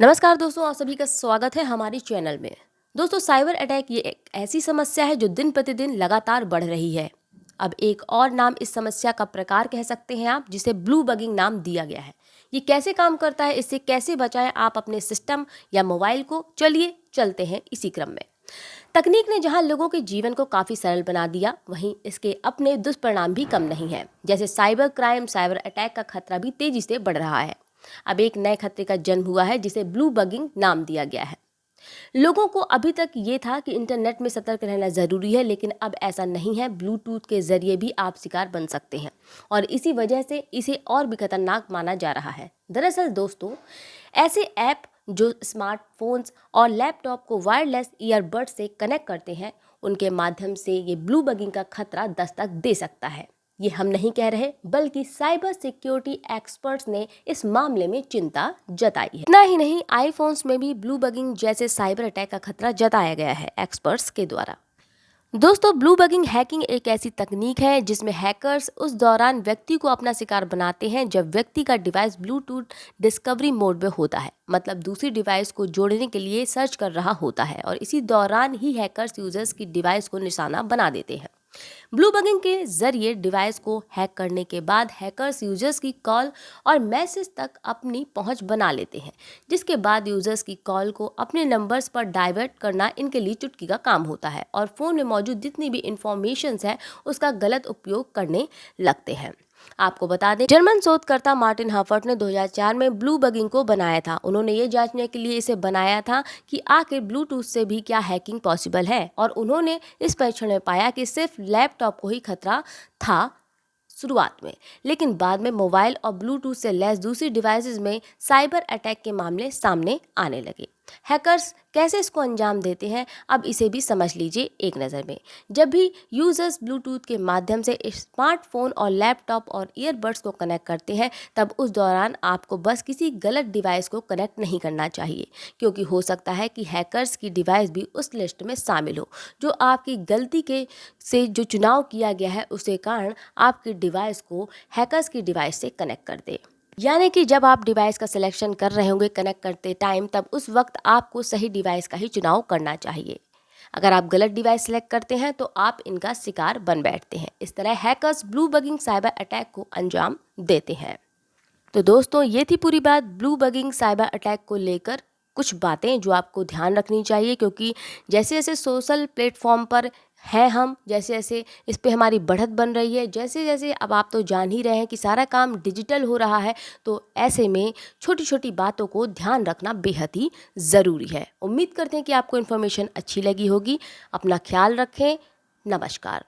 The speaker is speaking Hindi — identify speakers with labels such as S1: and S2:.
S1: नमस्कार दोस्तों, आप सभी का स्वागत है हमारी चैनल में। दोस्तों, साइबर अटैक ये एक ऐसी समस्या है जो दिन प्रतिदिन लगातार बढ़ रही है। अब एक और नाम इस समस्या का प्रकार कह सकते हैं आप, जिसे ब्लू बगिंग नाम दिया गया है। ये कैसे काम करता है, इससे कैसे बचाएं आप अपने सिस्टम या मोबाइल को, चलिए चलते हैं इसी क्रम में। तकनीक ने जहां लोगों के जीवन को काफ़ी सरल बना दिया, वहीं इसके अपने दुष्परिणाम भी कम नहीं है। जैसे साइबर क्राइम, साइबर अटैक का खतरा भी तेजी से बढ़ रहा है। अब एक नए खतरे का जन्म हुआ है जिसे ब्लू बगिंग नाम दिया गया है। लोगों को अभी तक ये था कि इंटरनेट में सतर्क रहना ज़रूरी है, लेकिन अब ऐसा नहीं है। ब्लूटूथ के ज़रिए भी आप शिकार बन सकते हैं और इसी वजह से इसे और भी खतरनाक माना जा रहा है। दरअसल दोस्तों, ऐसे ऐप जो स्मार्टफोन्स और लैपटॉप को वायरलेस ईयरबड से कनेक्ट करते हैं, उनके माध्यम से ये ब्लू बगिंग का खतरा दस्तक दे सकता है। ये हम नहीं कह रहे, बल्कि साइबर सिक्योरिटी एक्सपर्ट्स ने इस मामले में चिंता जताई है। इतना ही नहीं, आईफोन्स में भी ब्लू बगिंग जैसे साइबर अटैक का खतरा जताया गया है एक्सपर्ट्स के द्वारा। दोस्तों, ब्लू बगिंग हैकिंग एक ऐसी तकनीक है जिसमें हैकर्स उस दौरान व्यक्ति को अपना शिकार बनाते हैं जब व्यक्ति का डिवाइस ब्लूटूथ डिस्कवरी मोड में होता है, मतलब दूसरी डिवाइस को जोड़ने के लिए सर्च कर रहा होता है, और इसी दौरान ही हैकर्स यूजर्स की डिवाइस को निशाना बना देते हैं। ब्लू बगिंग के जरिए डिवाइस को हैक करने के बाद हैकर्स यूजर्स की कॉल और मैसेज तक अपनी पहुंच बना लेते हैं, जिसके बाद यूजर्स की कॉल को अपने नंबर्स पर डाइवर्ट करना इनके लिए चुटकी का काम होता है और फ़ोन में मौजूद जितनी भी इंफॉर्मेशंस है उसका गलत उपयोग करने लगते हैं। आपको बता दें, जर्मन शोधकर्ता मार्टिन हफर्ट ने 2004 में ब्लू बगिंग को बनाया था। उन्होंने ये जांचने के लिए इसे बनाया था कि आखिर ब्लूटूथ से भी क्या हैकिंग पॉसिबल है, और उन्होंने इस परीक्षण में पाया कि सिर्फ लैपटॉप को ही खतरा था शुरुआत में, लेकिन बाद में मोबाइल और ब्लूटूथ से लैस दूसरी डिवाइसेस में साइबर अटैक के मामले सामने आने लगे। हैकर्स कैसे इसको अंजाम देते हैं, अब इसे भी समझ लीजिए एक नज़र में। जब भी यूजर्स ब्लूटूथ के माध्यम से स्मार्टफोन और लैपटॉप और ईयरबड्स को कनेक्ट करते हैं, तब उस दौरान आपको बस किसी गलत डिवाइस को कनेक्ट नहीं करना चाहिए, क्योंकि हो सकता है कि हैकर्स की डिवाइस भी उस लिस्ट में शामिल हो, जो आपकी गलती के से जो चुनाव किया गया है उसके कारण आपकी डिवाइस को हैकर्स की डिवाइस से कनेक्ट कर दे। यानी कि जब आप डिवाइस का सिलेक्शन कर रहे होंगे कनेक्ट करते टाइम, तब उस वक्त आपको सही डिवाइस का ही चुनाव करना चाहिए। अगर आप गलत डिवाइस सेलेक्ट करते हैं तो आप इनका शिकार बन बैठते हैं। इस तरह hackers blue bugging cyber attack को अंजाम देते हैं। तो दोस्तों, ये थी पूरी बात ब्लू बगिंग साइबर अटैक को लेकर, कुछ बातें जो आपको ध्यान रखनी चाहिए, क्योंकि जैसे जैसे सोशल प्लेटफॉर्म पर है हम, जैसे जैसे इस पे हमारी बढ़त बन रही है, जैसे जैसे अब आप तो जान ही रहे हैं कि सारा काम डिजिटल हो रहा है, तो ऐसे में छोटी छोटी बातों को ध्यान रखना बेहद ही ज़रूरी है। उम्मीद करते हैं कि आपको इन्फॉर्मेशन अच्छी लगी होगी। अपना ख्याल रखें। नमस्कार।